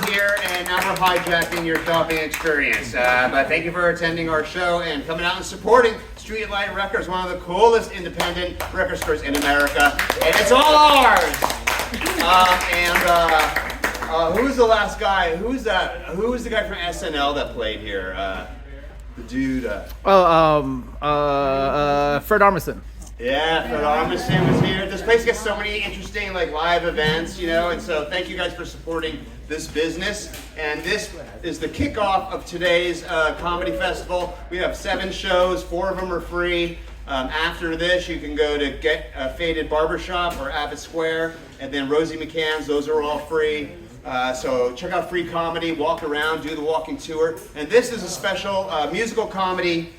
here, and now we're hijacking your shopping experience. But thank you for attending our show and coming out and supporting Streetlight Records, one of the coolest independent record stores in America, and it's all ours. Who's the last guy? Who was the guy from SNL that played here? The dude. Fred Armisen. Yeah, Fred Armisen was here. This place gets so many interesting live events, and so thank you guys for supporting this business. And this is the kickoff of today's comedy festival. We have 7 shows, 4 of them are free. After this, you can go to Get a Faded Barbershop or Abbott Square, and then Rosie McCann's, those are all free. So check out free comedy, walk around, do the walking tour. And this is a special musical comedy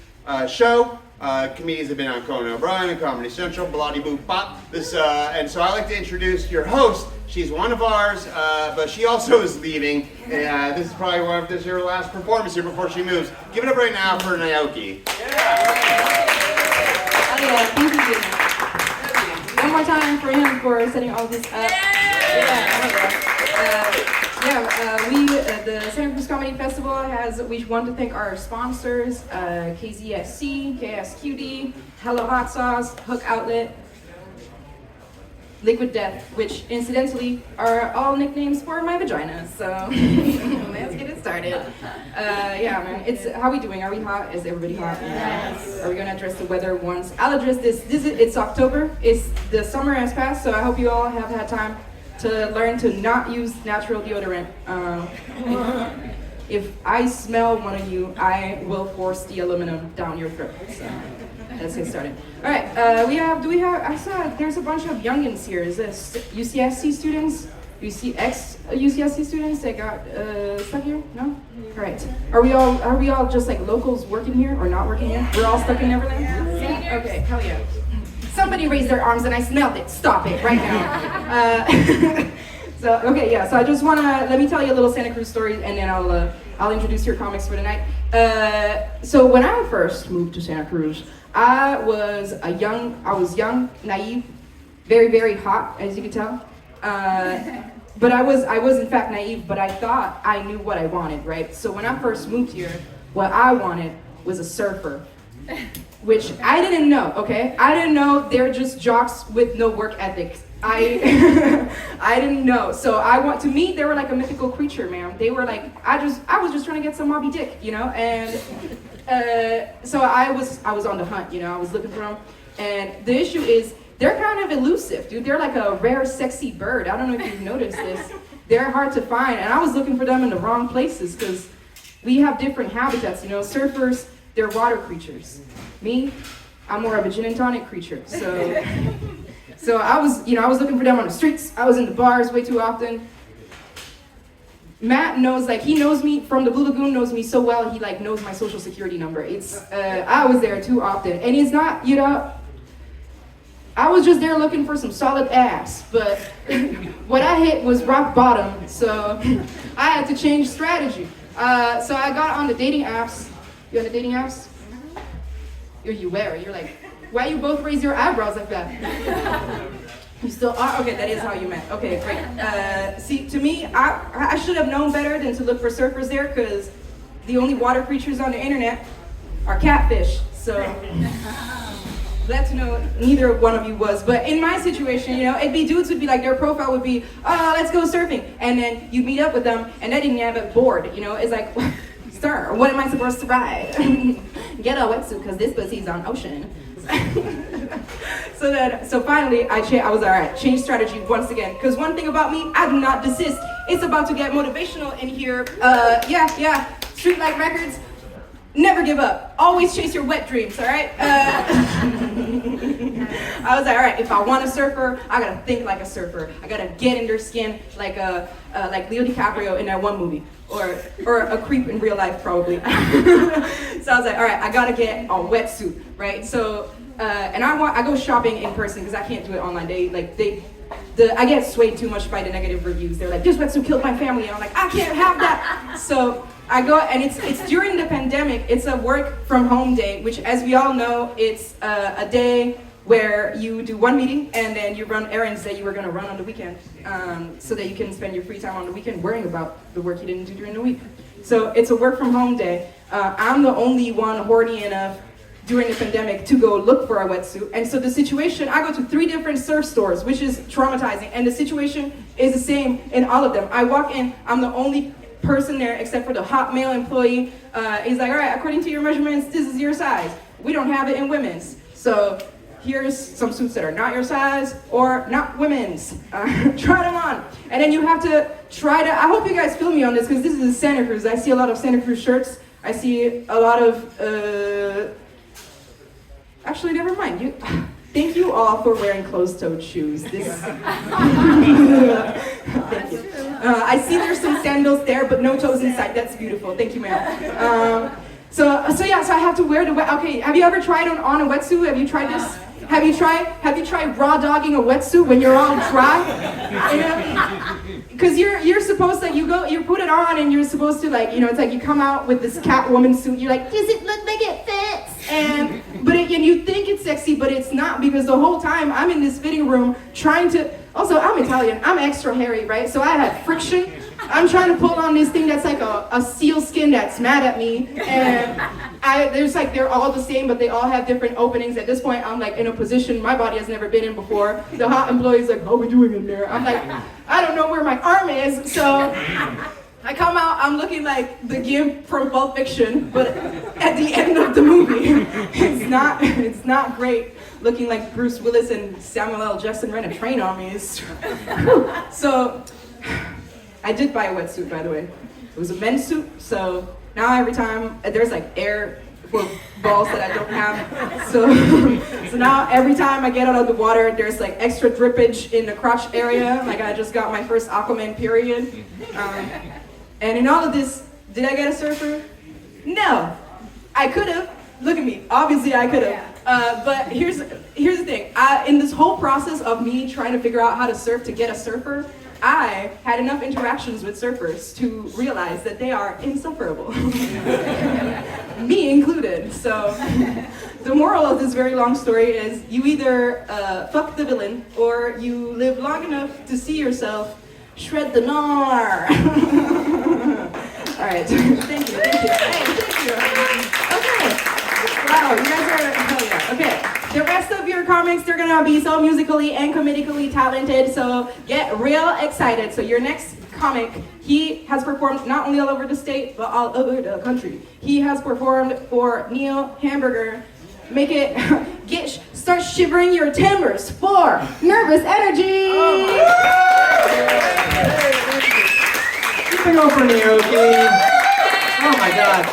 show. Comedians have been on Conan O'Brien and Comedy Central, bloody boop bop. And so I'd like to introduce your host. She's one of ours, but she also is leaving. And this is probably this is her last performance here before she moves. Give it up right now for Naoki. Oh yeah, thank you, Jimmy. One more time for him for setting all this up. The Santa Cruz Comedy Festival we want to thank our sponsors, KZSC, KSQD, Hello Hot Sauce, Hook Outlet, Liquid Death, which incidentally are all nicknames for my vagina. So let's get it started. Man, how are we doing? Are we hot? Is everybody hot? Yes. Are we gonna address the weather once? I'll address this. It's October. The summer has passed, so I hope you all have had time to learn to not use natural deodorant. If I smell one of you, I will force the aluminum down your throat. So let's get started. All right, I saw there's a bunch of youngins here. Is this UCSC students? UCSC students that got stuck here? No? All right. Are we all just like locals working here or not working here? We're all stuck in Neverland? Yeah. Okay, hell yeah. Somebody raised their arms and I smelled it. Stop it right now. So I just let me tell you a little Santa Cruz story, and then I'll introduce your comics for tonight. So when I first moved to Santa Cruz, I was young, naive, very, very hot, as you can tell. But I was in fact naive, but I thought I knew what I wanted, right? So when I first moved here, what I wanted was a surfer. Which I didn't know, okay? I didn't know they're just jocks with no work ethic. I didn't know. So to me, they were like a mythical creature, man. They were like, I was just trying to get some Moby Dick, And so I was on the hunt, I was looking for them. And the issue is, they're kind of elusive, dude. They're like a rare, sexy bird. I don't know if you've noticed this. They're hard to find, and I was looking for them in the wrong places because we have different habitats, Surfers, they're water creatures. Me, I'm more of a gin and tonic creature. So I was looking for them on the streets. I was in the bars way too often. Matt knows, he knows me from the Blue Lagoon, knows me so well, he knows my social security number. I was there too often. And it's not, I was just there looking for some solid ass, but what I hit was rock bottom, so I had to change strategy. So I got on the dating apps. You on the dating apps? You were. You're like, why you both raise your eyebrows like that? You still are? Okay, that is how you met. Okay, great. See, to me, I should have known better than to look for surfers there, because the only water creatures on the internet are catfish. So glad to know neither one of you was. But in my situation, it'd be dudes would be like, their profile would be, let's go surfing. And then you'd meet up with them, and they didn't have it bored. It's like, sir, what am I supposed to ride? Get a wetsuit, because this pussy's on ocean. So finally, I was all right, change strategy once again. Because one thing about me, I do not desist. It's about to get motivational in here. Streetlight Records, never give up. Always chase your wet dreams, all right? I was like, all right, if I want a surfer, I gotta think like a surfer. I gotta get in their skin like Leo DiCaprio in that one movie. Or a creep in real life, probably. So I was like, all right, I gotta get a wetsuit, right? So, and I go shopping in person because I can't do it online. I get swayed too much by the negative reviews. They're like, this wetsuit killed my family, and I'm like, I can't have that. So I go, and it's during the pandemic. It's a work from home day, which, as we all know, it's a day where you do one meeting and then you run errands that you were going to run on the weekend, so that you can spend your free time on the weekend worrying about the work you didn't do during the week. So it's a work from home day. I'm the only one horny enough during the pandemic to go look for a wetsuit. And so the situation, I go to 3 different surf stores, which is traumatizing. And the situation is the same in all of them. I walk in, I'm the only person there except for the hot male employee. He's like, all right, according to your measurements, this is your size. We don't have it in women's. So here's some suits that are not your size or not women's. Try them on. And then you have to try to, I hope you guys feel me on this because this is Santa Cruz. I see a lot of Santa Cruz shirts. I see a lot of, actually, never mind. Thank you all for wearing closed-toed shoes. This, thank you. I see there's some sandals there, but no toes inside. That's beautiful. Thank you, ma'am. So I have to wear the okay. Have you ever tried on a wetsuit? Have you tried this? Have you tried raw dogging a wetsuit when you're all dry? Because you're supposed to you put it on and you're supposed to it's like you come out with this Catwoman suit. You're like, does it look like it fits? And you think it's sexy, but it's not, because the whole time I'm in this fitting room trying to. Also, I'm Italian. I'm extra hairy, right? So I had friction. I'm trying to pull on this thing that's like a seal skin that's mad at me, and they're all the same, but they all have different openings. At this point, I'm like in a position my body has never been in before. The hot employee's like, "How are we doing in there?" I'm like, I don't know where my arm is, so I come out. I'm looking like the Gimp from Pulp Fiction, but at the end of the movie, it's not great. Looking like Bruce Willis and Samuel L. Jackson ran a train on me. So. I did buy a wetsuit, by the way. It was a men's suit, so now every time there's like air for balls that I don't have. So now every time I get out of the water, there's like extra drippage in the crotch area. Like I just got my first Aquaman period. And in all of this, did I get a surfer? No. I could have. Look at me. Obviously, I could have. But here's the thing. In this whole process of me trying to figure out how to surf to get a surfer, I had enough interactions with surfers to realize that they are insufferable. Me included. So the moral of this very long story is you either fuck the villain or you live long enough to see yourself shred the gnar. All right. Thank you. Hey, thank you. Okay. Wow, you guys are, hell yeah. Okay. The rest of your comics, they're gonna be so musically and comedically talented, so get real excited. So your next comic, he has performed not only all over the state, but all over the country. He has performed for Neil Hamburger. Make it, start shivering your timbers for Nervous Energy! Keep it over, Naoki. Oh my God.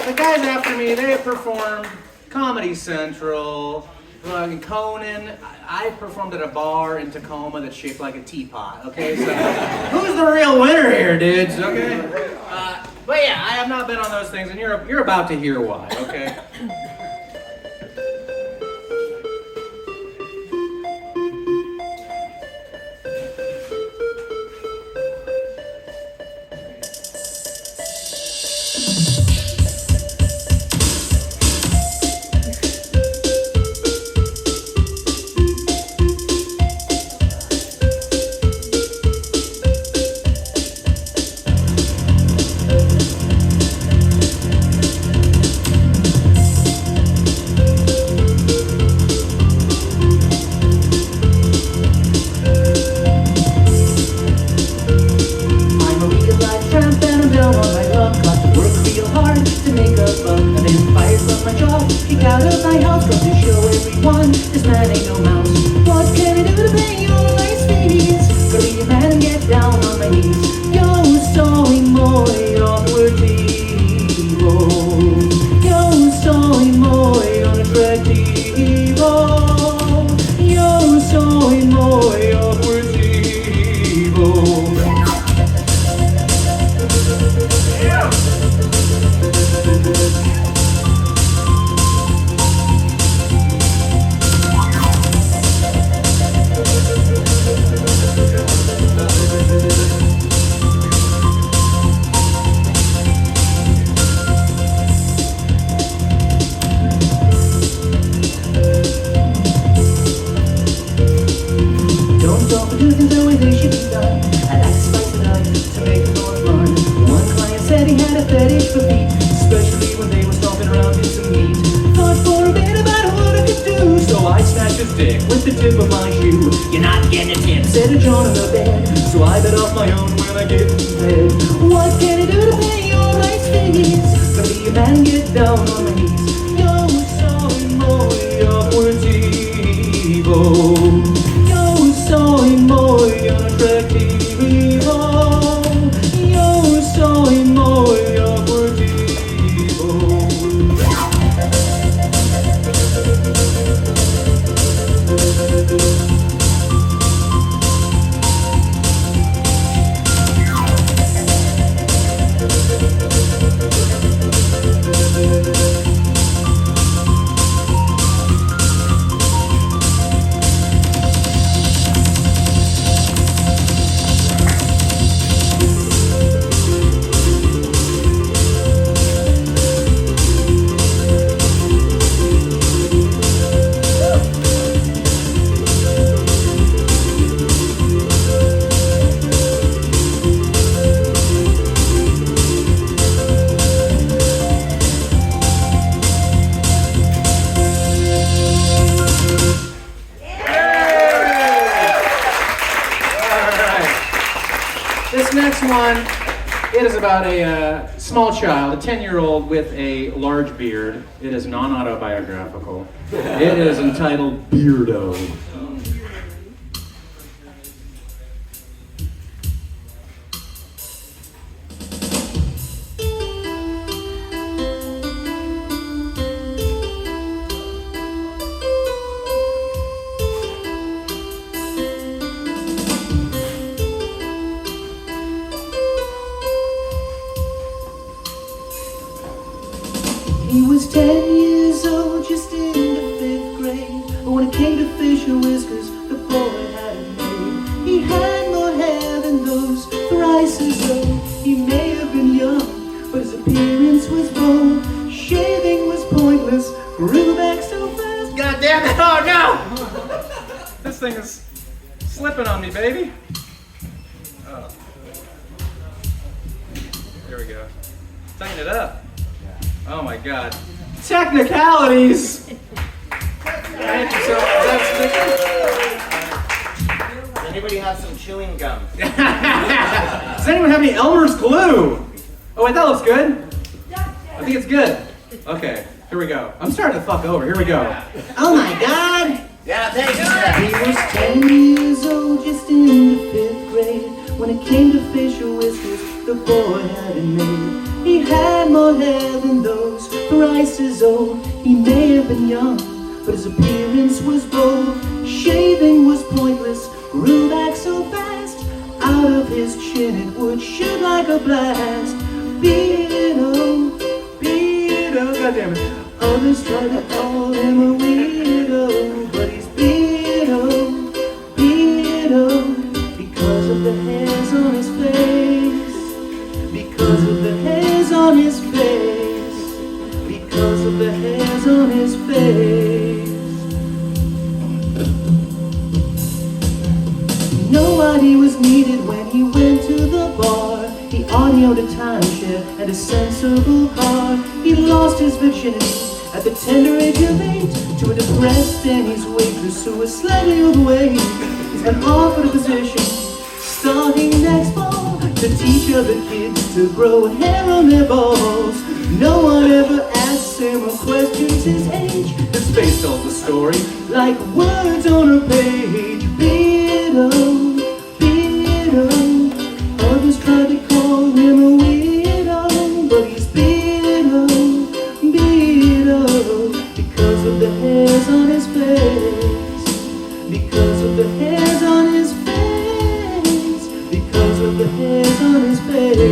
The guys after me, they have performed Comedy Central, Conan. I performed at a bar in Tacoma that's shaped like a teapot, okay? So, who's the real winner here, dudes, okay? But yeah, I have not been on those things, and you're about to hear why, okay? fetish for feet, especially when they were stomping around in some meat. Thought for a bit about what I could do, so I snatched his dick with the tip of my shoe. You're not getting a tip, said a John on the bed, so I bet off my own when I get in bed. What can I do to pay your rights fees? Gonna be a man, get down on my knees. Yo soy muy atractivo. Yo soy muy atractivo. Yo soy muy atractivo. This next one, it is about a small child, a 10-year-old with a large beard. It is non-autobiographical. It is entitled Beardo. He was 10 years old, just in the 5th grade. But when it came to facial whiskers, the boy had it made. He had more hair than those thrice as old. He may have been young, but his appearance was bold. Shaving was pointless, grew back so fast. God damn it, oh no! This thing is slipping on me, baby. Oh. There we go. Tighten it up. Oh my God. Technicalities! Thank you so much. Does anybody have some chewing gum? Does anyone have any Elmer's glue? Oh wait, that looks good. I think it's good. Okay, here we go. I'm starting to fuck over. Here we go. Oh my God! Yeah, thank you. He was 10 years old, just in the 5th grade. When it came to facial whiskers, the boy had it made. He had more hair than those thrice as old. He may have been young, but his appearance was bold. Shaving was pointless, grew back so fast. Out of his chin it would shoot like a blast. Beardo, Beardo, goddammit. Others try to call him a weirdo, but he's Beardo, Beardo, because of the hairs on his face. Because of the hairs on his face. Because of the hairs on his face. Nobody was needed when he went to the bar. He audioed a timeshare and a sensible car. He lost his virginity at the tender age of 8 to a depressed Denny's waitress who was slightly overweight. He's been offered a position starting next fall to teach other kids to grow hair on their balls. No one ever asks him or questions his age. His face tells the story like words on a page. Beardo, Beardo. Others tried to call him a weirdo, but he's Beardo, Beardo. Because of the hairs on his face. Because of the hairs on his face. Because of the hairs on his face.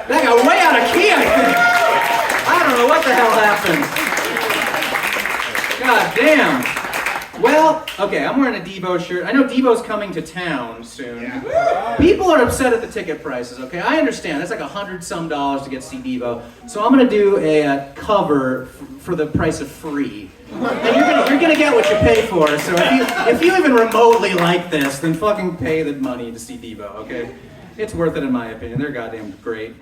That got way out of key, I think. I don't know what the hell happened. Devo shirt. I know Devo's coming to town soon. People are upset at the ticket prices, okay? I understand. That's like $100-some to get to see Devo. So I'm gonna do a cover for the price of free. And you're gonna get what you pay for. So if you even remotely like this, then fucking pay the money to see Devo, okay? It's worth it in my opinion. They're goddamn great.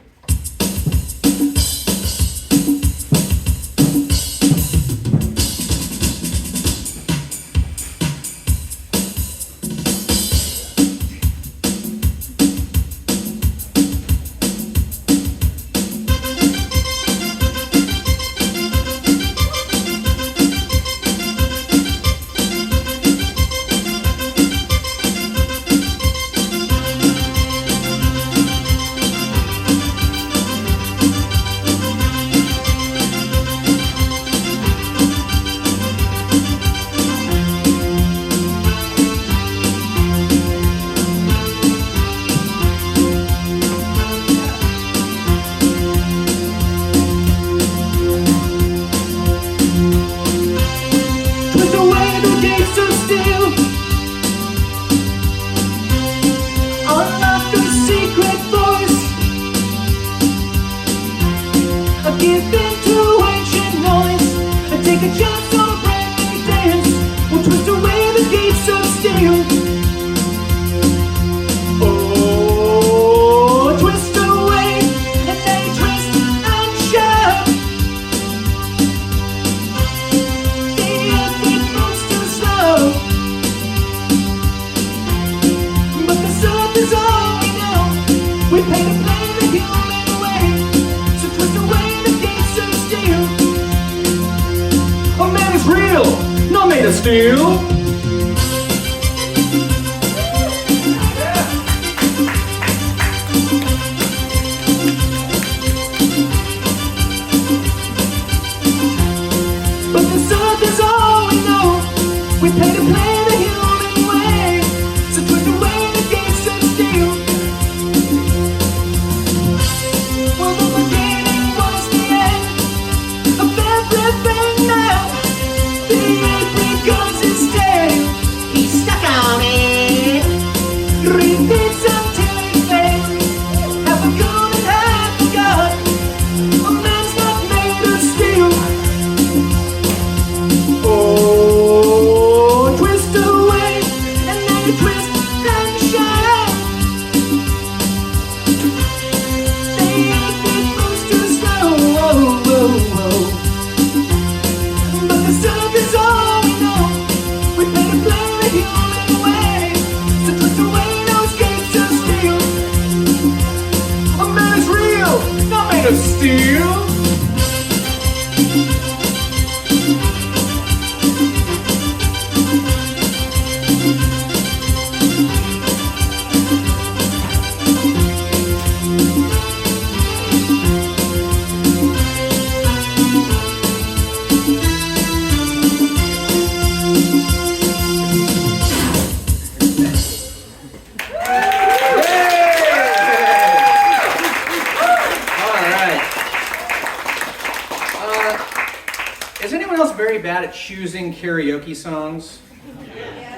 Choosing karaoke songs.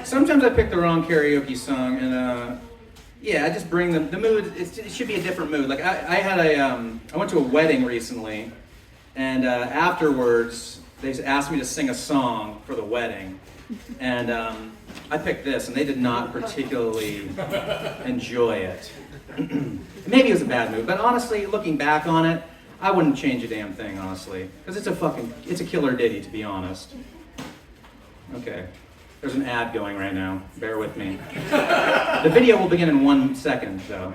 Sometimes I pick the wrong karaoke song, and yeah, I just bring the mood. It should be a different mood. Like I went to a wedding recently, and afterwards they asked me to sing a song for the wedding, and I picked this, and they did not particularly enjoy it. Maybe it was a bad mood, but honestly, looking back on it, I wouldn't change a damn thing, honestly, because it's a killer ditty, to be honest. Okay, there's an ad going right now. Bear with me. The video will begin in 1 second, though.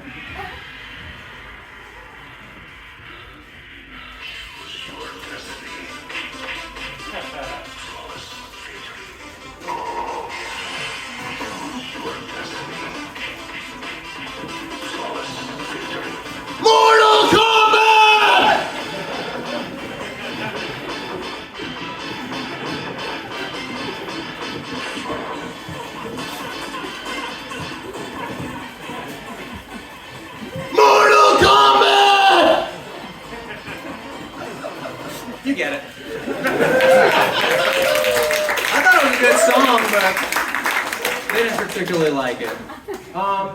Mortal Kombat! didn't particularly like it.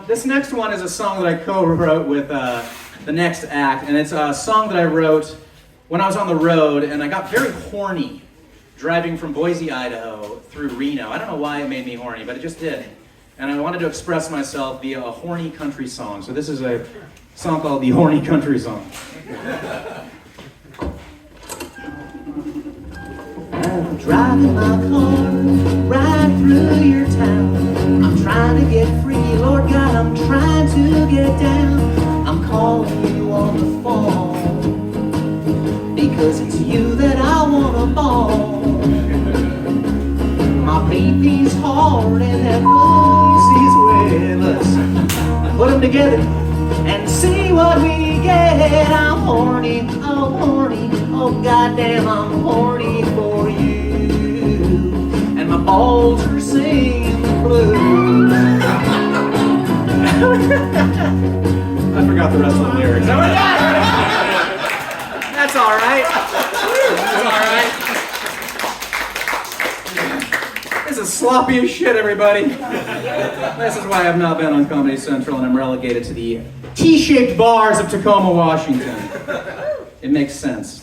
This next one is a song that I co-wrote with the next act, and it's a song that I wrote when I was on the road, and I got very horny driving from Boise, Idaho through Reno. I don't know why it made me horny, but it just did. And I wanted to express myself via a horny country song. So this is a song called the Horny Country Song. I'm driving my car right through your town. I'm trying to get free, Lord God, I'm trying to get down. I'm calling you on the phone because it's you that I wanna ball. My baby's hard and that pussy's with us. Put them together and see what we get. I'm horny, oh goddamn, I'm horny for you. And my balls are singing the blues. I forgot the rest of the lyrics. That's all right. That's all right. This is sloppy as shit, everybody. This is why I've not been on Comedy Central and I'm relegated to the T-shaped bars of Tacoma, Washington. It makes sense.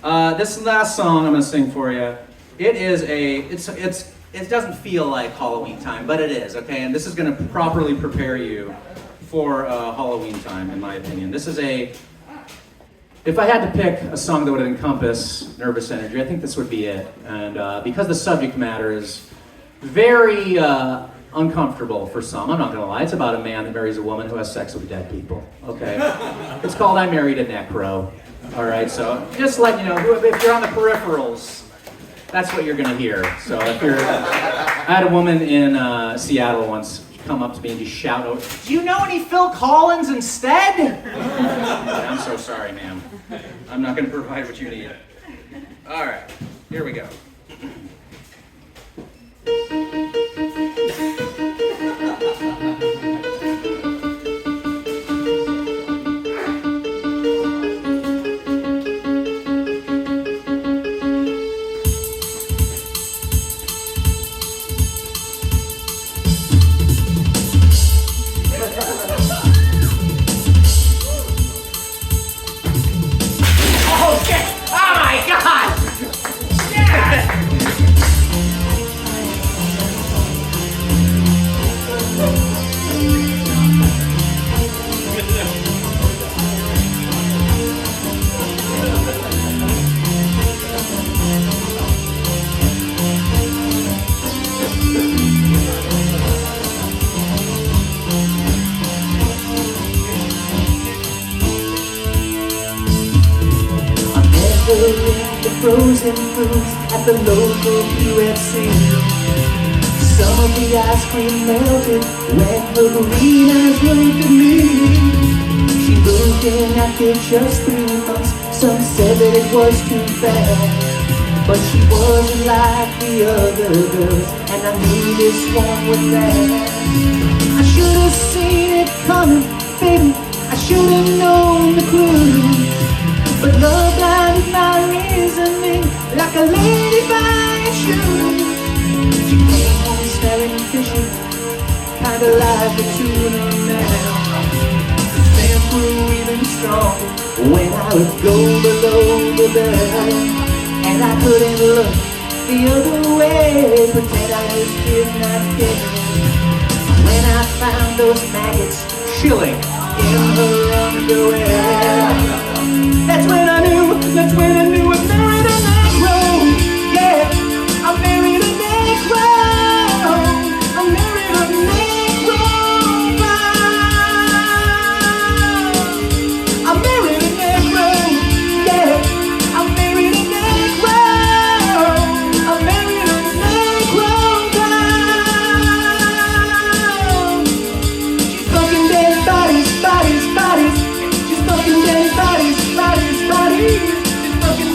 This last song I'm gonna sing for you, it doesn't feel like Halloween time, but it is, okay? And this is gonna properly prepare you for Halloween time, in my opinion. This is if I had to pick a song that would encompass nervous energy, I think this would be it. And because the subject matter is very uncomfortable for some, I'm not gonna lie, it's about a man that marries a woman who has sex with dead people, okay? It's called I Married a Necro, all right? So just letting you know, if you're on the peripherals, that's what you're gonna hear. So I had a woman in Seattle once come up to me and just shout out, "Do you know any Phil Collins instead?" Yeah, I'm so sorry, ma'am. I'm not gonna provide what you need. All right, here we go. The frozen foods at the local UFC. Some of the ice cream melted when her green eyes looked at me. She moved in after just 3 months. Some said that it was too fast, but she wasn't like the other girls, and I knew this one would last. I should have seen it coming, baby. I should have known the clues. But love blinded my reasoning like a lady by a shoe. She came home smelling fishy, kinda like a tuna now. The scent grew even stronger when I would go below the bed. And I couldn't look the other way, pretend I just did not care. When I found those maggots chilling in her underwear, that's when I knew I married a Negro. Yeah, I married a Negro. I married a Negro. I married a Negro. Yeah, I married a Negro. I married a Negro. She's fucking dead bodies. She's fucking dead bodies. She's fucking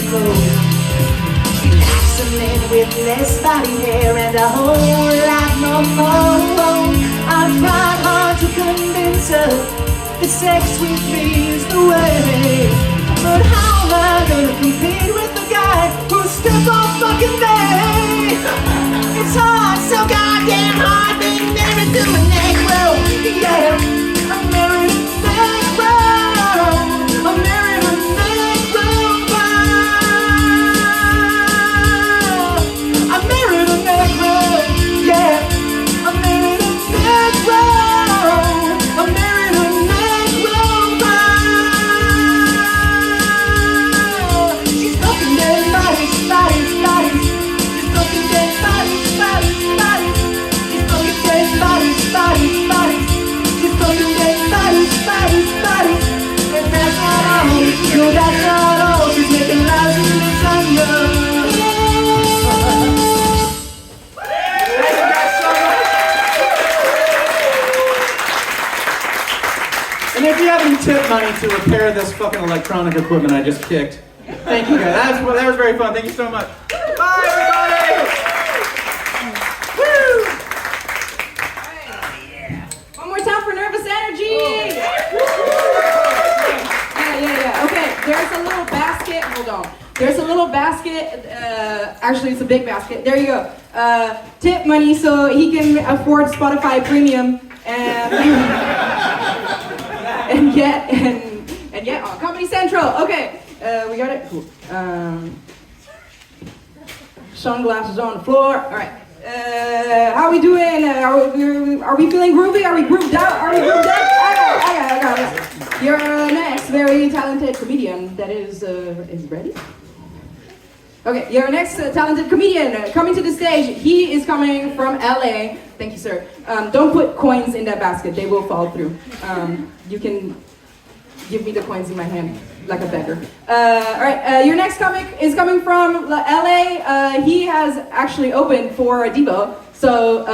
clothes. She likes a man with less body hair and a whole lot more. I tried hard to convince her that sex with me is the way. But how am I gonna compete with the guy who's still all fucking day? It's hard, so goddamn hard being married to a Negro. Yeah, I'm married a Negro. I'm married a Negro. I'm married a Negro. Yeah, I'm married a Negro. I'm married a Negro. She's fucking dead bodies, bodies, bodies. She's fucking dead bodies, bodies, bodies. She's fucking dead bodies, bodies, bodies. She's fucking dead bodies, bodies, bodies. And that's not all. No, that's not all. She's making love to lasagna. And if you have any tip money to repair this fucking electronic equipment I just kicked, thank you guys. That was very fun. Thank you so much. Bye, everybody. Woo! One more time for Nervous Energy! Yeah. Okay, there's a little basket. Hold on. There's a little basket. Actually, it's a big basket. There you go. Tip money so he can afford Spotify Premium and get on Comedy Central. Okay, we got it. Cool. Sunglasses on the floor. All right. How are we doing? Are we feeling groovy? Are we grooved out? Are we grooved out? I got it. Your next very talented comedian that is ready. Okay, your next talented comedian coming to the stage. He is coming from LA. Thank you, sir. Don't put coins in that basket. They will fall through. You can give me the coins in my hand like a beggar. All right, your next comic is coming from LA. He has actually opened for a Devo. So,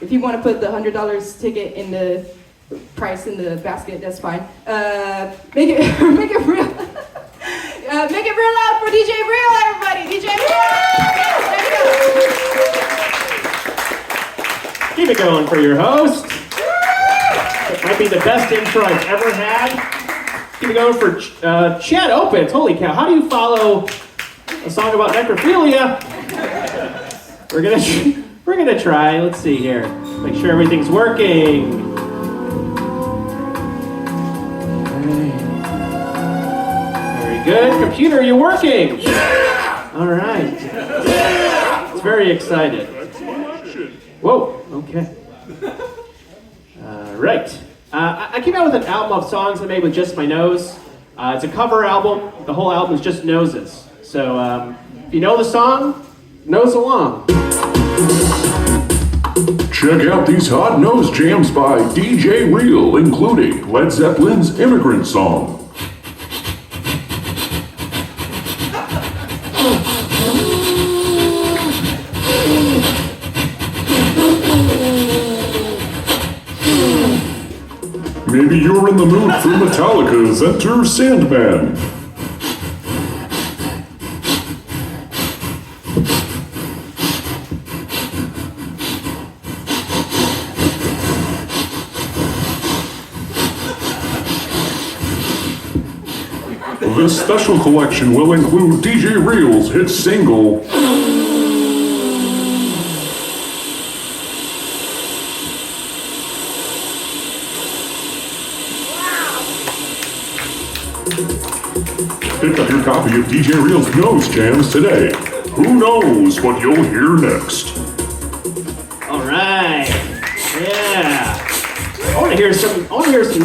if you want to put the $100 ticket in the price in the basket, that's fine. Make it real. Make it real loud for DJ Real, everybody. DJ Real. There you go. Keep it going for your host. It might be the best intro I've ever had. Keep it going for Chad Opitz. Holy cow, how do you follow a song about necrophilia? We're gonna try. Let's see here. Make sure everything's working. Very good. Computer, you're working. Yeah! All right. Yeah! It's very excited. Whoa, okay. Right. I came out with an album of songs I made with just my nose. It's a cover album. The whole album is just noses. So if you know the song, nose along. Check out these hot nose jams by DJ Real, including Led Zeppelin's Immigrant Song. Maybe you're in the mood for Metallica's Enter Sandman. This special collection will include DJ Real's hit single, pick up your copy of DJ Real's Nose Jams today. Who knows what you'll hear next? All right. Yeah. I want to hear some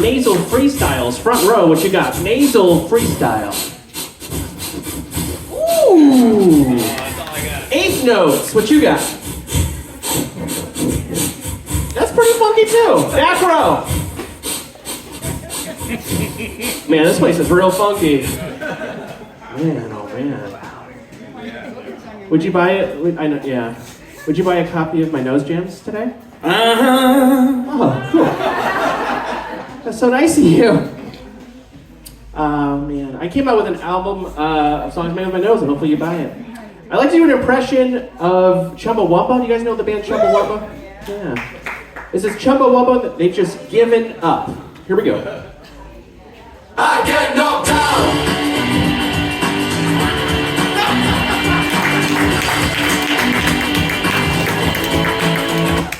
nasal freestyles. Front row, what you got? Nasal freestyle. Ooh. Eighth notes, what you got? That's pretty funky too. Back row. Man, this place is real funky. Man, oh man. Would you buy it? I know, yeah. Would you buy a copy of my Nose Jams today? Oh, cool. That's so nice of you. Man, I came out with an album of songs made with my nose, and hopefully you buy it. I like to do an impression of Chumbawamba. Do you guys know the band Chumbawamba? Yeah. This is Chumbawamba. They've just given up. Here we go. I get knocked down.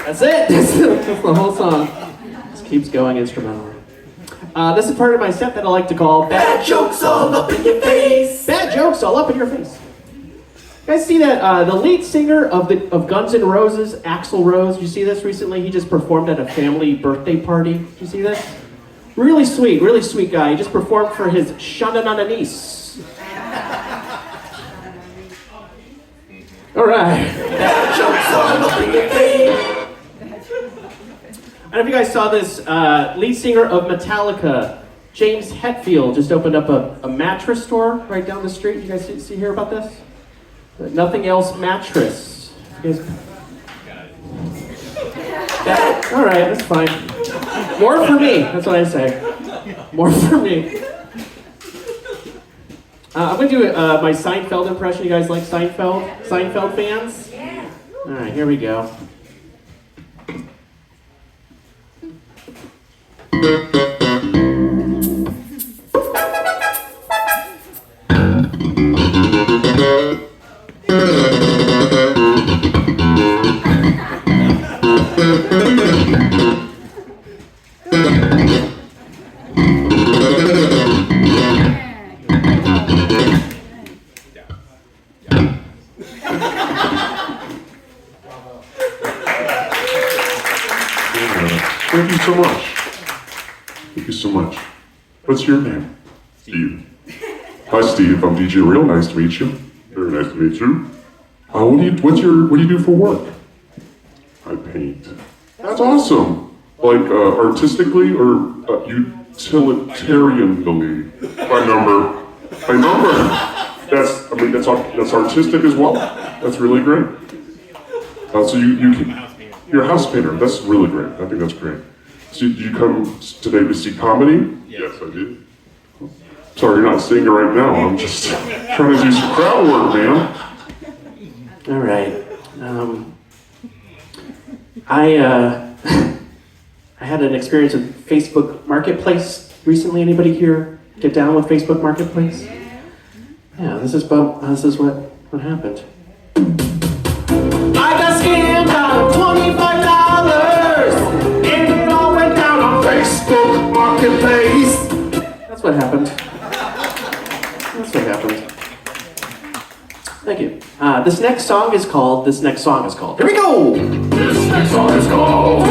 That's it. That's the whole song. Just keeps going instrumental. This is part of my set that I like to call Bad jokes all up in your face. Bad Jokes All Up in Your Face. You guys see that? The lead singer of Guns N' Roses, Axl Rose, did you see this recently? He just performed at a family birthday party. Did you see this? Really sweet guy. He just performed for his Shandanana niece. All right. Bad jokes all up in your face. I don't know if you guys saw this. Lead singer of Metallica, James Hetfield, just opened up a mattress store right down the street. You guys see hear about this? Nothing Else Mattress. You guys... All right, that's fine. More for me. That's what I say. More for me. I'm gonna do my Seinfeld impression. You guys like Seinfeld? Seinfeld fans? Yeah. All right, here we go. Thank you so much. Thank you so much. What's your name? Steve. Hi, Steve. I'm DJ Real. Nice to meet you. Very nice to meet you. What do you do for work? I paint. That's awesome. Like artistically or utilitarianly? My number. That's artistic as well. That's really great. So you're a house painter. That's really great. I think that's great. So did you come today to see comedy? Yes, I did. Sorry, you're not seeing it right now. I'm just trying to do some crowd work, man. All right. I had an experience with Facebook Marketplace recently. Anybody here get down with Facebook Marketplace? Yeah, this is what happened. I got scammed out of $25, and it all went down on Facebook Marketplace. That's what happened. Thank you. This next song is called. Here we go! This next song is called.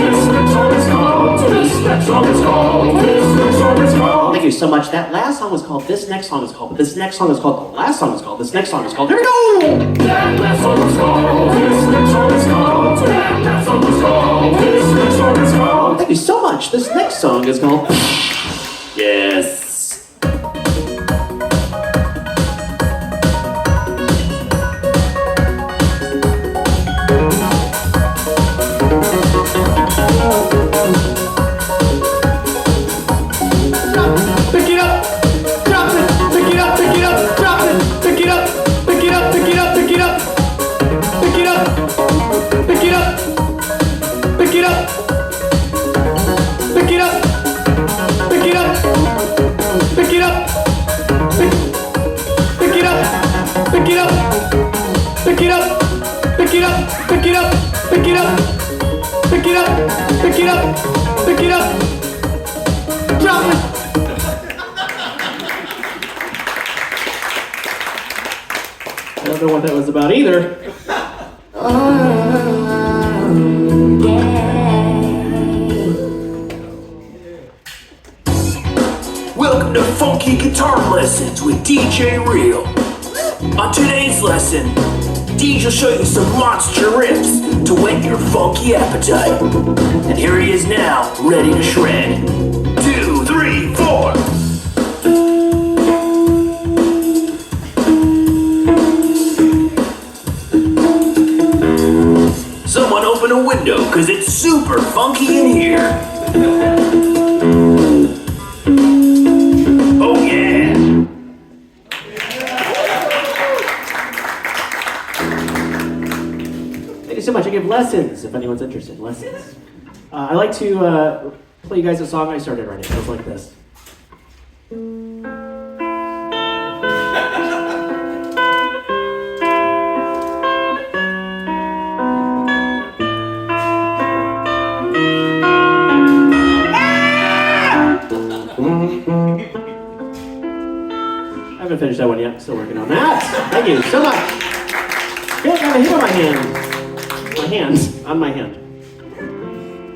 Thank you so much. That last song was called. This next song is called. But this next song is called. The last song is called. This next song is called. Here we go! That last song is called. This next song is called. That last song is called. This next song is called. Thank you so much. This next song is called. Yes. I don't know what that was about either. Welcome to Funky Guitar Lessons with DJ Real. On today's lesson, DJ will show you some monster riffs to whet your funky appetite. And here he is now, ready to shred. 2, 3, 4. Someone open a window, cause it's super funky in here. Oh yeah! to give lessons, if anyone's interested. Lessons. I like to play you guys a song I started writing. It goes like this. I haven't finished that one yet. Still working on that. Thank you so much. Yeah, I got a hit on my hand. My hands. On my hand.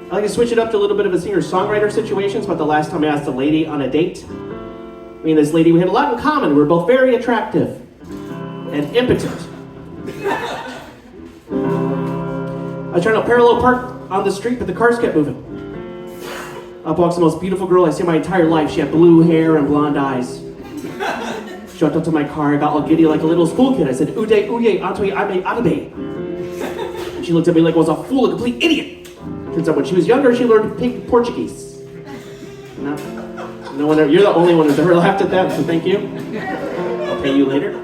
I like to switch it up to a little bit of a singer-songwriter situation. It's about the last time I asked a lady on a date. Me and this lady, we had a lot in common. We were both very attractive and impotent. I was trying to parallel park on the street, but the cars kept moving. Up walks the most beautiful girl I've seen my entire life. She had blue hair and blonde eyes. She walked up to my car, I got all giddy like a little school kid. I said, "Ude, uye, antoi, ame, adabe." She looked at me like I was a fool, a complete idiot. Turns out when she was younger, she learned Portuguese. No one ever, you're the only one who's ever laughed at that, so thank you. I'll pay you later.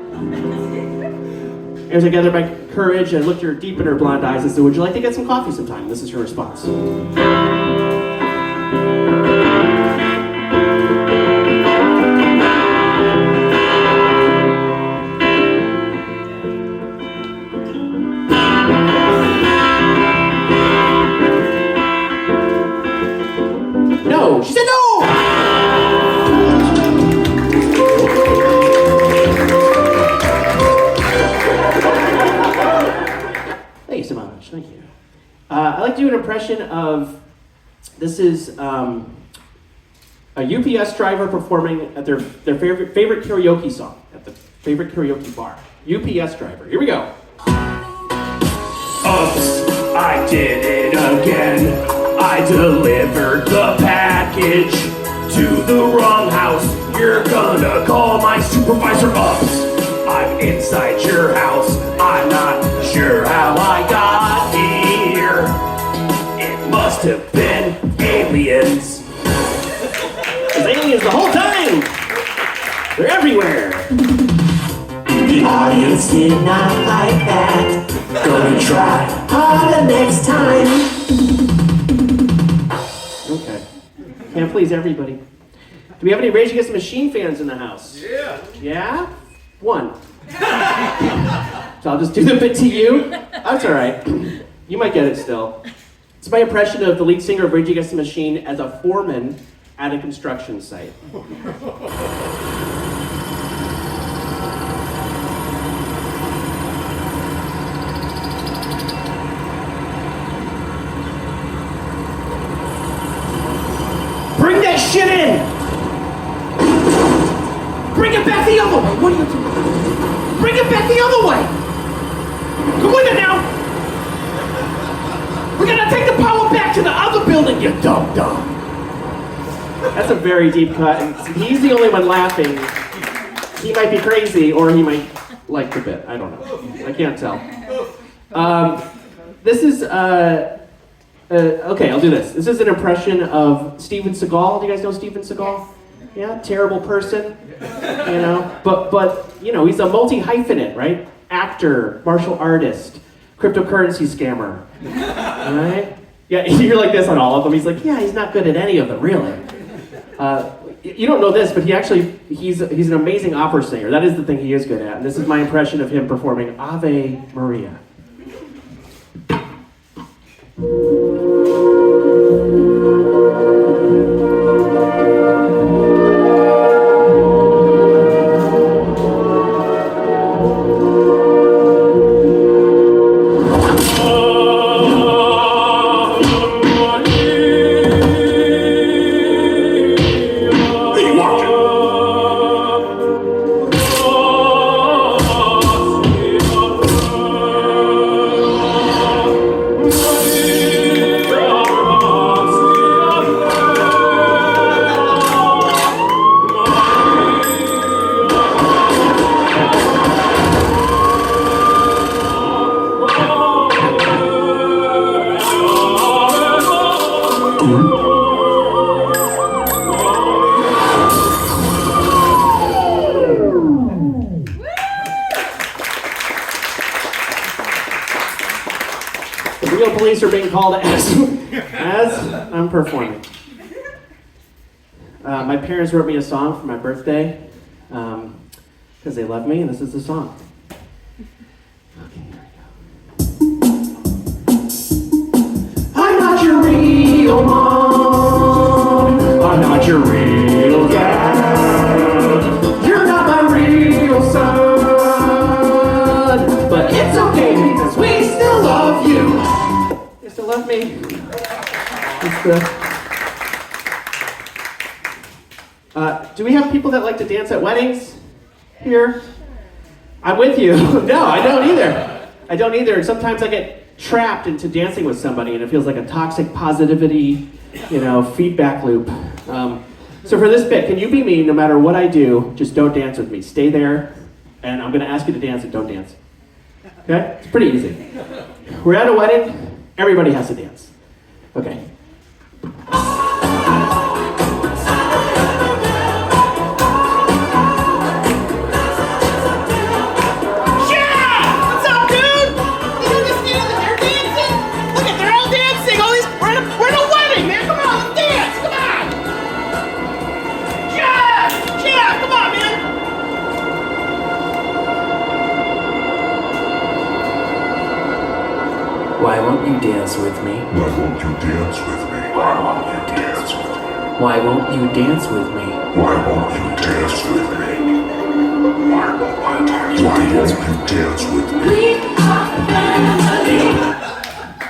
As I gathered my courage, I looked her deep in her blonde eyes and said, "Would you like to get some coffee sometime?" This is her response. No, she said no! Thank you so much, thank you. I like to do an impression of, this is a UPS driver performing at their favorite karaoke song, at the favorite karaoke bar. UPS driver, here we go. Oops, I did it again. I delivered the package to the wrong house. You're gonna call my supervisor ups. I'm inside your house. I'm not sure how I got here. It must have been aliens. There's aliens the whole time. They're everywhere. The audience did not like that. Gonna try harder next time. Okay. Can't please everybody. Do we have any Rage Against the Machine fans in the house? Yeah. Yeah? One. So I'll just do the bit to you. That's all right. You might get it still. It's my impression of the lead singer of Rage Against the Machine as a foreman at a construction site. Bring that shit in! Bring it back the other way! What are you doing? Bring it back the other way! Come with it now! We're gonna take the power back to the other building, you dumb. That's a very deep cut, and he's the only one laughing. He might be crazy, or he might like the bit. I don't know. I can't tell. This is, okay, I'll do this. This is an impression of Steven Seagal. Do you guys know Steven Seagal? Yeah, terrible person, you know, but you know, he's a multi-hyphenate, right? Actor, martial artist, cryptocurrency scammer, right? Yeah, you're like this on all of them. He's like, yeah, he's not good at any of them, really. You don't know this, but he's an amazing opera singer. That is the thing he is good at. And this is my impression of him performing Ave Maria. real police are being called as I'm performing. My parents wrote me a song for my birthday because they love me, and this is the song. Okay, here we go. I'm not your real mom. I'm not your real dad. You're not my real son. But it's okay because we still love you. You still love me. Do we have people that like to dance at weddings here? I'm with you. No, I don't either. I don't either. And sometimes I get trapped into dancing with somebody and it feels like a toxic positivity, feedback loop. So for this bit, can you be me no matter what I do? Just don't dance with me. Stay there, and I'm going to ask you to dance and don't dance. Okay? It's pretty easy. We're at a wedding. Everybody has to dance. Okay. Why won't you dance with me? Why won't you dance with me? Why won't you dance with me? Why won't you dance with me? Why won't you dance with me? Why won't you dance with me?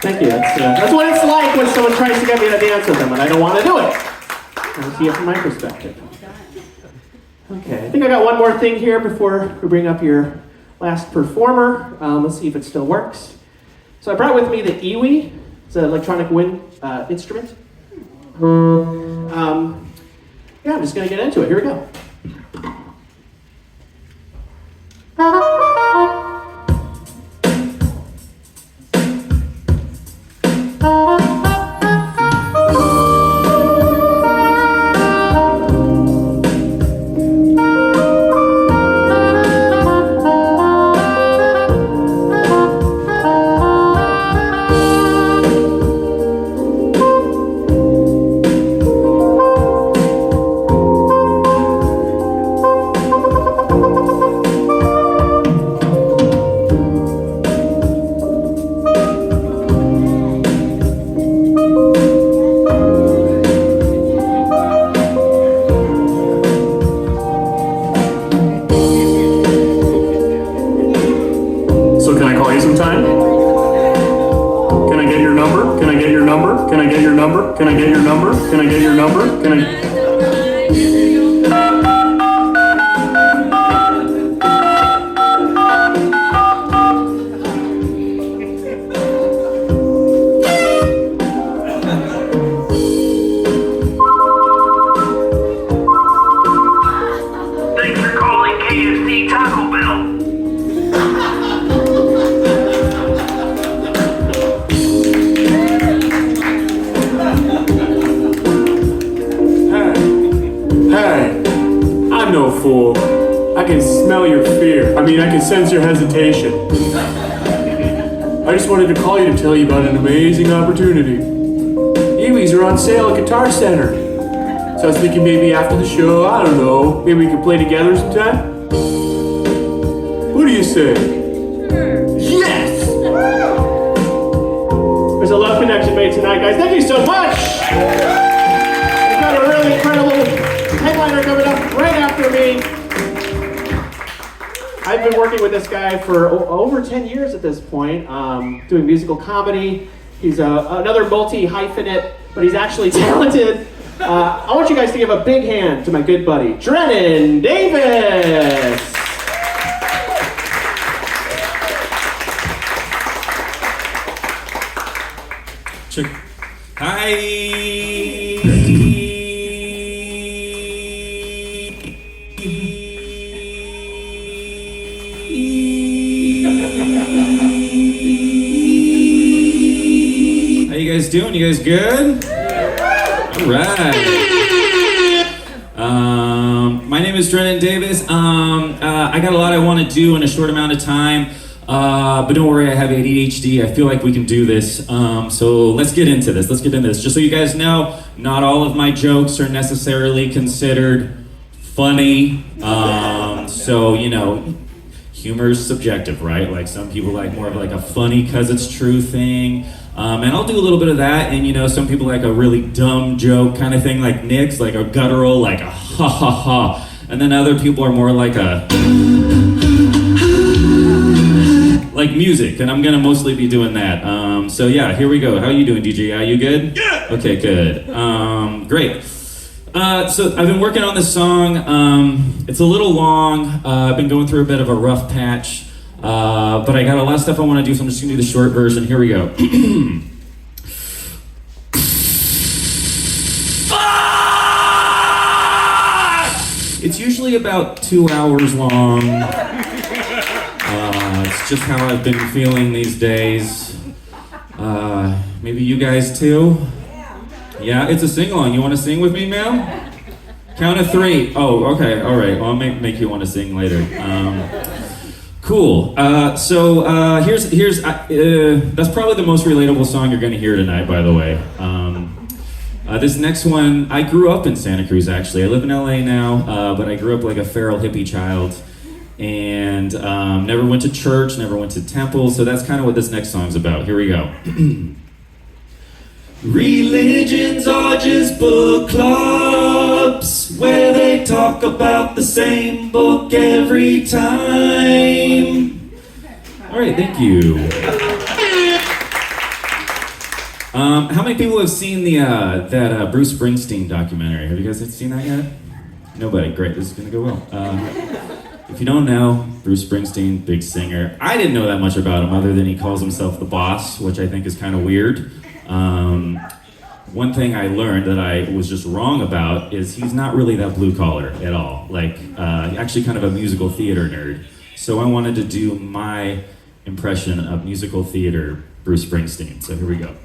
Thank you. That's what it's like when someone tries to get me to dance with them and I don't want to do it. I'll see it from my perspective. Okay, I think I got one more thing here before we bring up your last performer. Let's see if it still works. So I brought with me the iwi. It's an electronic wind instrument. Yeah, I'm just going to get into it. Here we go. Sense your hesitation. I just wanted to call you to tell you about an amazing opportunity. Iwis are on sale at Guitar Center. So I was thinking maybe after the show, I don't know, maybe we could play together sometime? What do you say? Sure. Yes! There's a love connection made tonight, guys. Thank you so much! We've got a really incredible headliner coming up right after me. I've been working with this guy for over 10 years at this point, doing musical comedy. He's another multi-hyphenate, but he's actually talented. I want you guys to give a big hand to my good buddy, Drennan Davis. Hi. How you guys doing? You guys good? All right. My name is Drennan Davis. I got a lot I want to do in a short amount of time. But don't worry, I have ADHD. I feel like we can do this. So let's get into this. Just so you guys know, not all of my jokes are necessarily considered funny. So, you know, humor is subjective, right? Like some people like more of like a funny cause it's true thing. And I'll do a little bit of that. And you know, some people like a really dumb joke kind of thing, like Nick's, like a guttural, like a ha ha ha. And then other people are more like a like music, and I'm gonna mostly be doing that. So yeah, here we go. How you doing, DJ? Are you good? Yeah. Okay, good. Great. So I've been working on this song. It's a little long. I've been going through a bit of a rough patch, but I got a lot of stuff I want to do, so I'm just gonna do the short version. Here we go. It's usually about 2 hours long. It's just how I've been feeling these days. Maybe you guys too? Yeah, it's a sing-along. You want to sing with me, ma'am? Count of 3. Oh, okay, all right. Well, I'll make you want to sing later. Cool. So here's that's probably the most relatable song you're going to hear tonight, by the way. This next one, I grew up in Santa Cruz, actually. I live in LA now, but I grew up like a feral hippie child. And never went to church, never went to temple, so that's kind of what this next song's about. Here we go. Religions are just book clubs where they talk about the same book every time. All right, thank you. How many people have seen that Bruce Springsteen documentary? Have you guys seen that yet? Nobody. Great. This is gonna go well. If you don't know, Bruce Springsteen, big singer. I didn't know that much about him other than he calls himself the boss, which I think is kind of weird. One thing I learned that I was just wrong about is he's not really that blue collar at all. Like, actually kind of a musical theater nerd. So I wanted to do my impression of musical theater Bruce Springsteen. So here we go.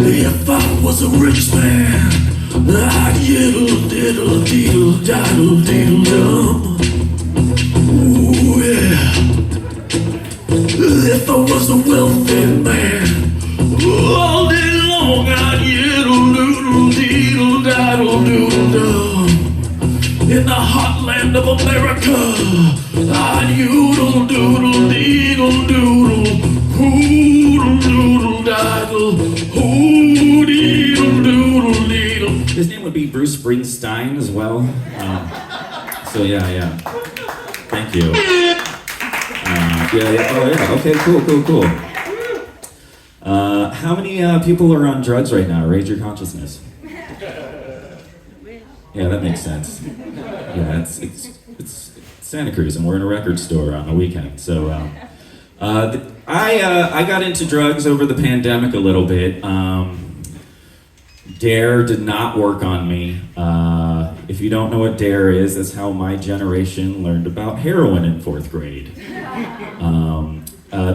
If I was a rich man, I'd yiddle diddle deedle daddle deedle dum. Ooh yeah. If I was a wealthy man, all day long I'd yiddle doodle deedle daddle doodle dum. In the hot land of America, I'd yoodle doodle deedle doodle. Hoodle doodle daddle, hoodle doodle deedle. His name would be Bruce Springsteen as well. So yeah. Thank you. Yeah. Oh yeah. Okay. Cool. How many people are on drugs right now? Raise your consciousness. Yeah, that makes sense. Yeah, it's Santa Cruz, and we're in a record store on the weekend. So I got into drugs over the pandemic a little bit. DARE did not work on me. If you don't know what DARE is, that's how my generation learned about heroin in 4th grade.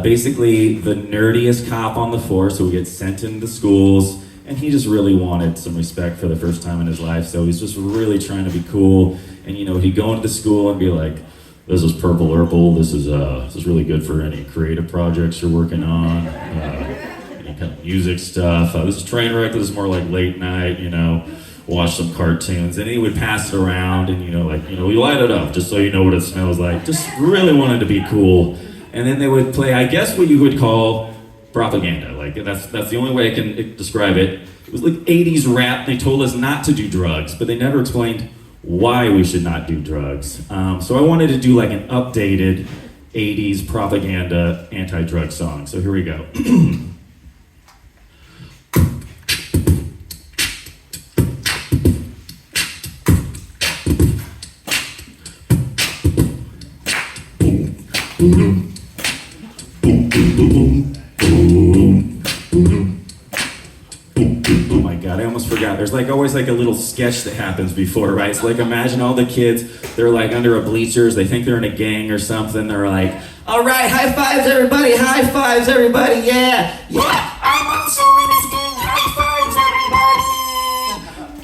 Basically, the nerdiest cop on the force who would get sent into schools, and he just really wanted some respect for the first time in his life, so he's just really trying to be cool. And you know, he'd go into the school and be like, "This is Purple Urple. This is really good for any creative projects you're working on, any kind of music stuff. This is Trainwreck. This is more like late night, you know, watch some cartoons." And he would pass it around, and you light it up just so you know what it smells like. Just really wanted to be cool. And then they would play, I guess, what you would call propaganda. Like that's the only way I can describe it. It was like 80s rap. They told us not to do drugs, but they never explained why we should not do drugs. So I wanted to do like an updated 80s propaganda anti-drug song. So here we go. There's like always like a little sketch that happens before, right? So like imagine all the kids, they're like under a bleachers, they think they're in a gang or something, they're like, all right, high fives everybody, yeah, yeah, I'm also in this gang, high fives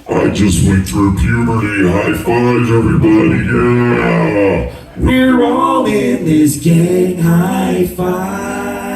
everybody. I just went through puberty. High fives, everybody. Yeah. We're all in this gang, high fives.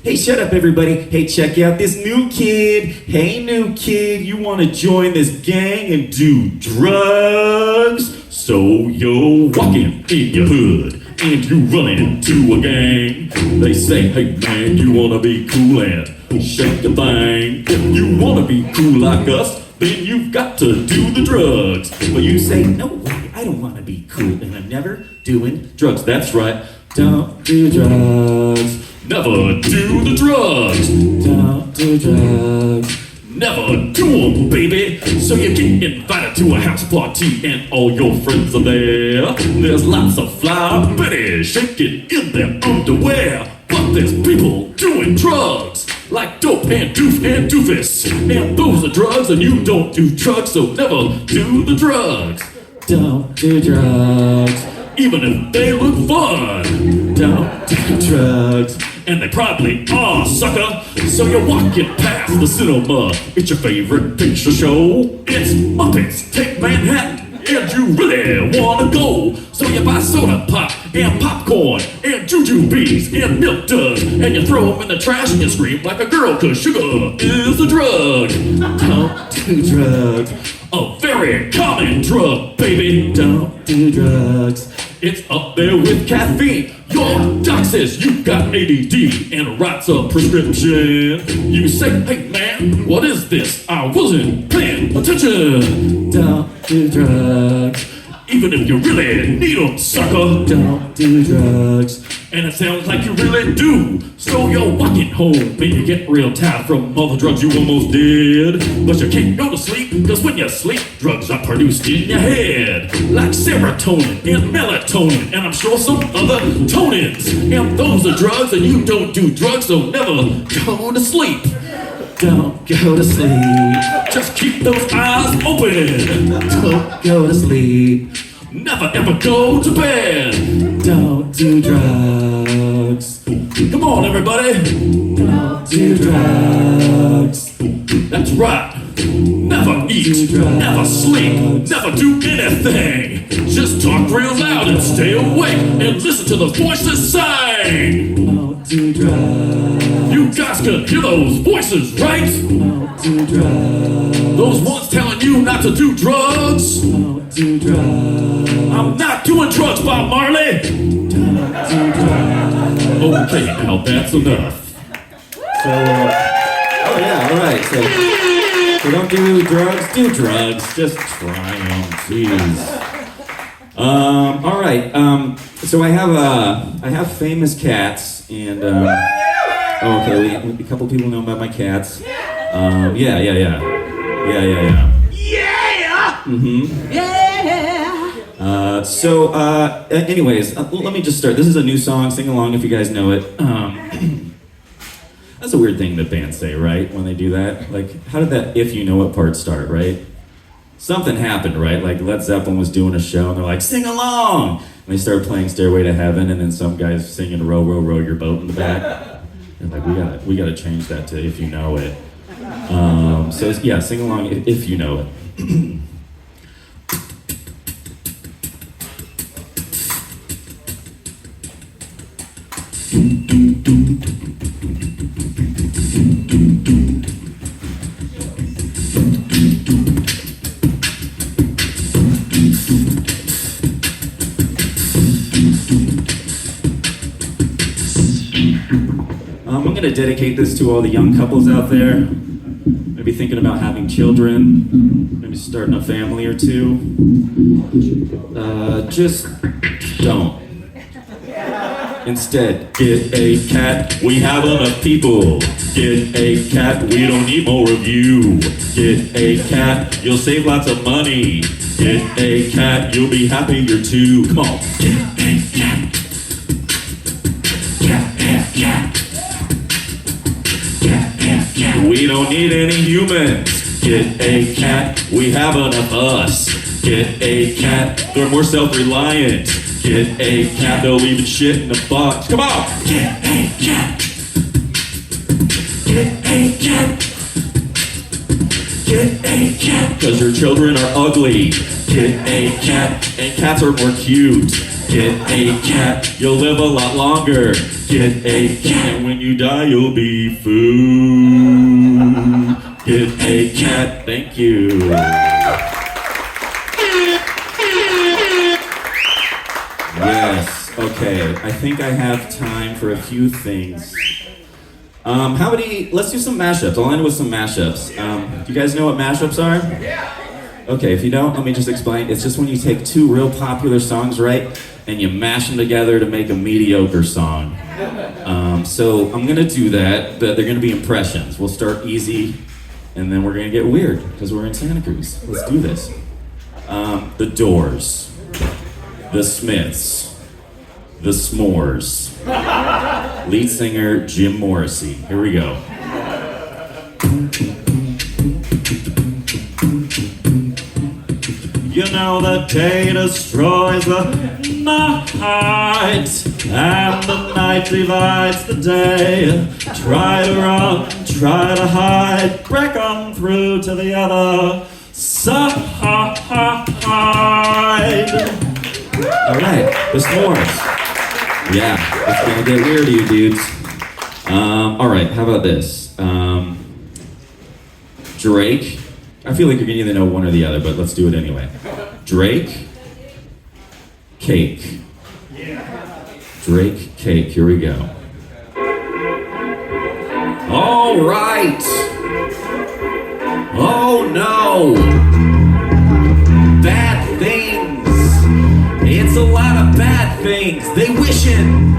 Hey, shut up everybody. Hey, check out this new kid. Hey, new kid, you want to join this gang and do drugs? So you're walking in your hood and you run into a gang. They say, hey man, you want to be cool and shake the thing. If you want to be cool like us, then you've got to do the drugs. But you say, no way, I don't want to be cool and I'm never doing drugs. That's right, don't do drugs. Never do the drugs. Don't do drugs. Never do them, baby. So you get invited to a house party and all your friends are there. There's lots of fly bitties shaking in their underwear. But there's people doing drugs, like dope and doof and doofus. And those are drugs and you don't do drugs, so never do the drugs. Don't do drugs, even if they look fun. Don't do drugs, and they probably are, sucker. So you're walking past the cinema, it's your favorite picture show. It's Muppets Take Manhattan, and you really wanna go. So you buy soda pop and popcorn and jujubes and milk duds, and you throw them in the trash and you scream like a girl, cause sugar is a drug. Don't do drugs, a very common drug, baby. Don't do drugs, it's up there with caffeine. Your doc says you got ADD and writes a prescription. You say, hey man, what is this? I wasn't paying attention. Don't do drugs, even if you really need them, sucker. Don't do drugs, and it sounds like you really do. So you're walking home and you get real tired from all the drugs you almost did. But you can't go to sleep, cause when you sleep, drugs are produced in your head. Like serotonin and melatonin, and I'm sure some other tonins. And those are drugs and you don't do drugs, so never go to sleep. Don't go to sleep, just keep those eyes open. Don't go to sleep, never ever go to bed. Don't do drugs. Come on everybody. Don't do drugs. That's right. Never eat, never sleep, never do anything. Just talk real loud and stay awake and listen to the voices sing. Don't do drugs. You guys can hear those voices, right? Don't do drugs. Those ones telling you not to do drugs. Don't do drugs. I'm not doing drugs, Bob Marley. Don't do drugs. Okay, now that's enough. So, oh yeah, all right. So don't do drugs. Do drugs. Just try them. Jeez. All right. So I have famous cats, and okay, a couple people know about my cats. Yeah. Mm-hmm. Yeah. So, anyways, let me just start. This is a new song. Sing along if you guys know it. That's a weird thing that bands say, right? When they do that, like, how did that "if you know it" part start, right? Something happened, right? Like Led Zeppelin was doing a show, and they're like, "Sing along!" And they started playing "Stairway to Heaven," and then some guys singing "Row, row, row your boat" in the back. And like, we gotta change that to "if you know it." So yeah, sing along if you know it. I'm going to dedicate this to all the young couples out there, maybe thinking about having children, maybe starting a family or two. Just don't. Instead, get a cat, we have enough people. Get a cat, we don't need more of you. Get a cat, you'll save lots of money. Get a cat, you'll be happier too. Come on. Get a cat. We don't need any humans. Get a cat, we have enough us. Get a cat, they're more self-reliant. Get a cat, they'll even shit in a box. Come on! Get a cat. Get a cat. Get a cat, cause your children are ugly. Get a cat, and cats are more cute. Get a cat, you'll live a lot longer. Get a cat, and when you die, you'll be food. Get a cat, thank you. Yes, okay, I think I have time for a few things. Let's do some mashups. I'll end with some mashups. Do you guys know what mashups are? Yeah. Okay, if you don't, let me just explain. It's just when you take two real popular songs, right, and you mash them together to make a mediocre song. So I'm gonna do that, but they're gonna be impressions. We'll start easy, and then we're gonna get weird, because we're in Santa Cruz. Let's do this. The Doors, The Smiths, The S'mores, lead singer Jim Morrissey. Here we go. You know the day destroys the night, and the night divides the day. Try to run, try to hide, break on through to the other side. Alright, the S'mores. Yeah, it's gonna get weird to you dudes. Alright, how about this? Drake. I feel like you're gonna either know one or the other, but let's do it anyway. Drake, Cake. Drake, Cake, here we go. Alright! Oh no! Bad things! It's a lot of bad things! They wishin'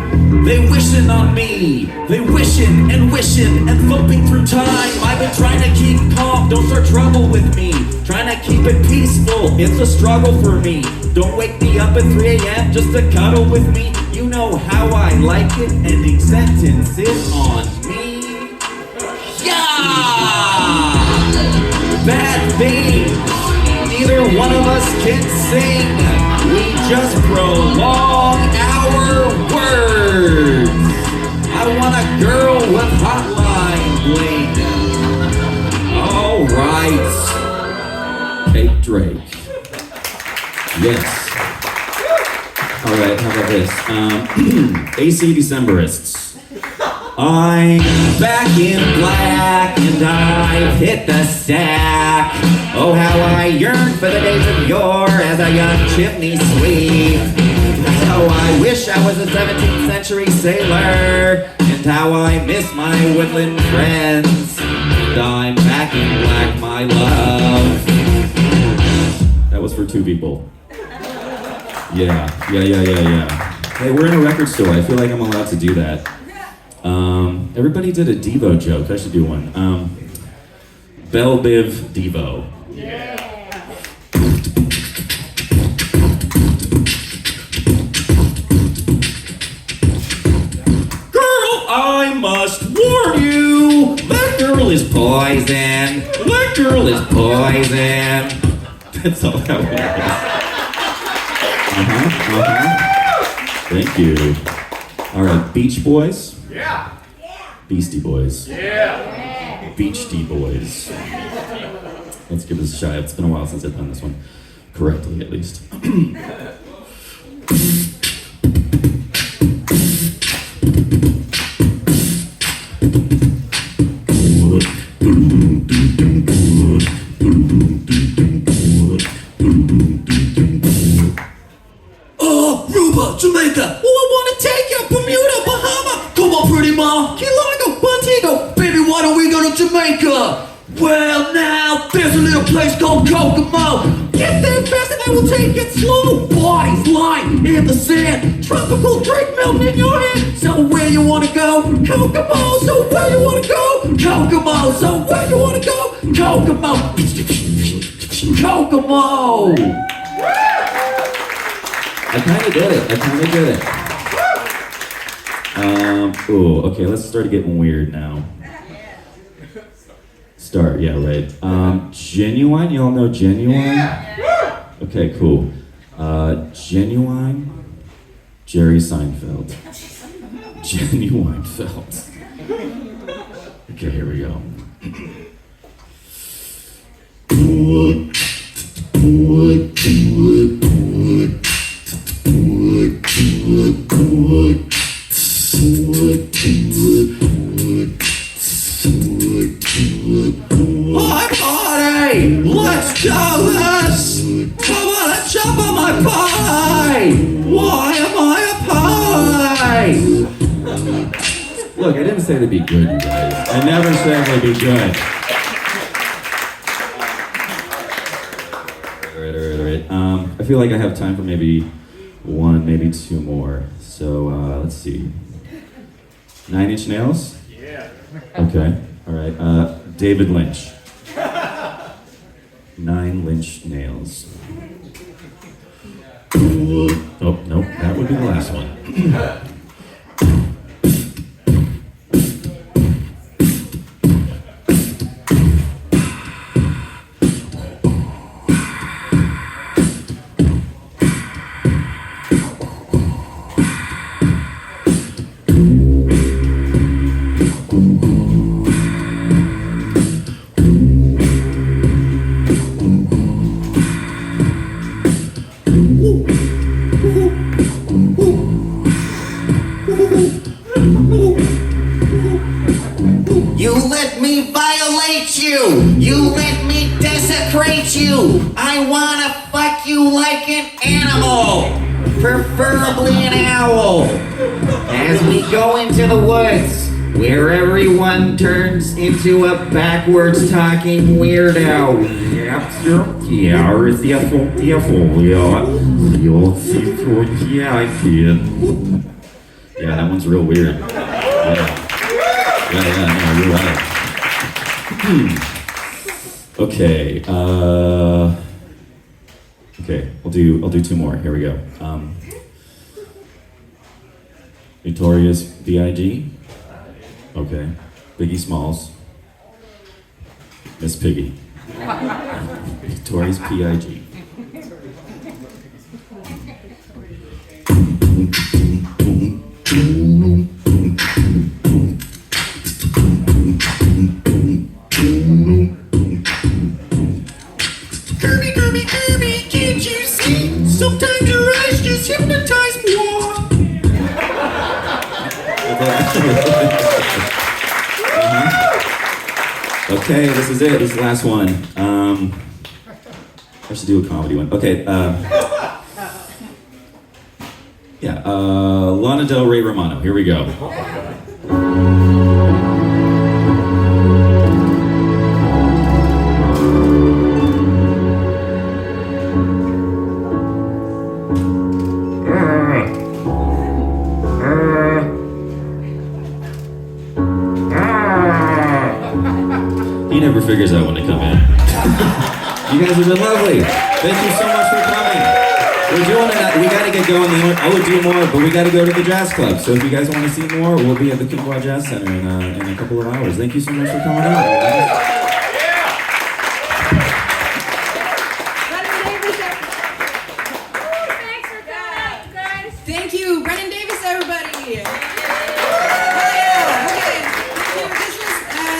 on me. They wishin' and thumping through time. I've been trying to keep calm, don't start trouble with me. Trying to keep it peaceful, it's a struggle for me. Don't wake me up at 3 a.m. just to cuddle with me. You know how I like it, ending sentences on me. Yeah! Bad things, neither one of us can sing. We just prolong our words. I want a girl with hotline bling. Alright. Kate Drake. Yes. Alright, how about this? AC Decemberists. I'm back in black and I've hit the stack. Oh, how I yearn for the days of yore as a young chimney sweep. How I wish I was a 17th century sailor, and how I miss my woodland friends. And I'm back in black, my love. That was for two people. Yeah. Hey, we're in a record store. I feel like I'm allowed to do that. Everybody did a Devo joke. I should do one. Bell Biv Devo. Girl, I must warn you. That girl is poison. That girl is poison. That's all that was. Thank you. All right, Beach Boys. Yeah. Beastie Boys. Yeah. Beachty Boys. Let's give this a shot. It's been a while since I've done this one correctly, at least. Oh, Aruba, Jamaica. Oh, I wanna take you. Bermuda, Bahama. Come on, pretty mom. Key Largo, Montego. Baby, why don't we go to Jamaica? Well, now, there's a little place called Kokomo. Get there fast and I will take it slow. Bodies lying in the sand. Tropical drink melting in your hand. So where you wanna go? Kokomo. So where you wanna go? Kokomo. So where you wanna go? Kokomo. Kokomo. I kind of did it. Ooh, okay, let's start getting weird now. Start, yeah, right. Genuine, you all know Genuine? Yeah. Okay, cool. Genuine, Jerry Seinfeld. Genuine felt. Okay, here we go. Hi, party! Let's go, this! Come on and jump on my pie! Why am I a pie? Look, I didn't say they'd be good, you guys. I never said they'd be good. All right. I feel like I have time for maybe one, maybe two more. So, let's see. 9 Inch Nails? Yeah. Okay, all right. David Lynch. 9 Inch Nails. Oh, nope, that would be the last one. You let me violate you. You let me desecrate you. I wanna fuck you like an animal, preferably an owl. As we go into the woods, where everyone turns into a backwards talking weirdo. Yeah, that one's real weird. Yeah, no, you're right. Okay, okay, I'll do two more. Here we go. Notorious B.I.G. Okay. Biggie Smalls. Miss Piggy. Notorious P.I.G. Kirby, can't you see? Sometimes your eyes just hypnotize me. Okay, this is it. This is the last one. I should do a comedy one. Okay. Yeah. Lana Del Rey Romano. Here we go. He never figures out when to come in. You guys have been lovely. Thank you so much for coming. We're doing it. We gotta get going. I would do more, but we gotta go to the jazz club. So if you guys want to see more, we'll be at the Kimball Jazz Center in a couple of hours. Thank you so much for coming out. Thank you, Brennan Davis, everybody.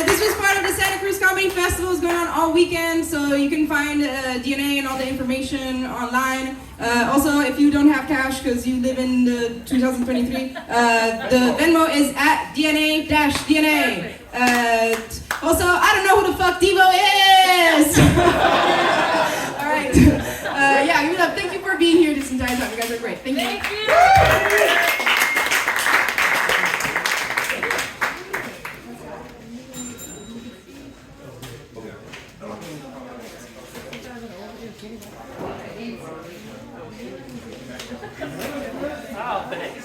This was part of the Santa Cruz Comedy Festival. It's going on all weekend, so you can find DNA and all the information online. Also, if you don't have cash because you live in 2023, the Venmo is at DNA-DNA. Also, I don't know who the fuck Devo is. All right. Yeah, give it up. Thank you for being here this entire time. You guys are great. Thank you. Oh, thank you.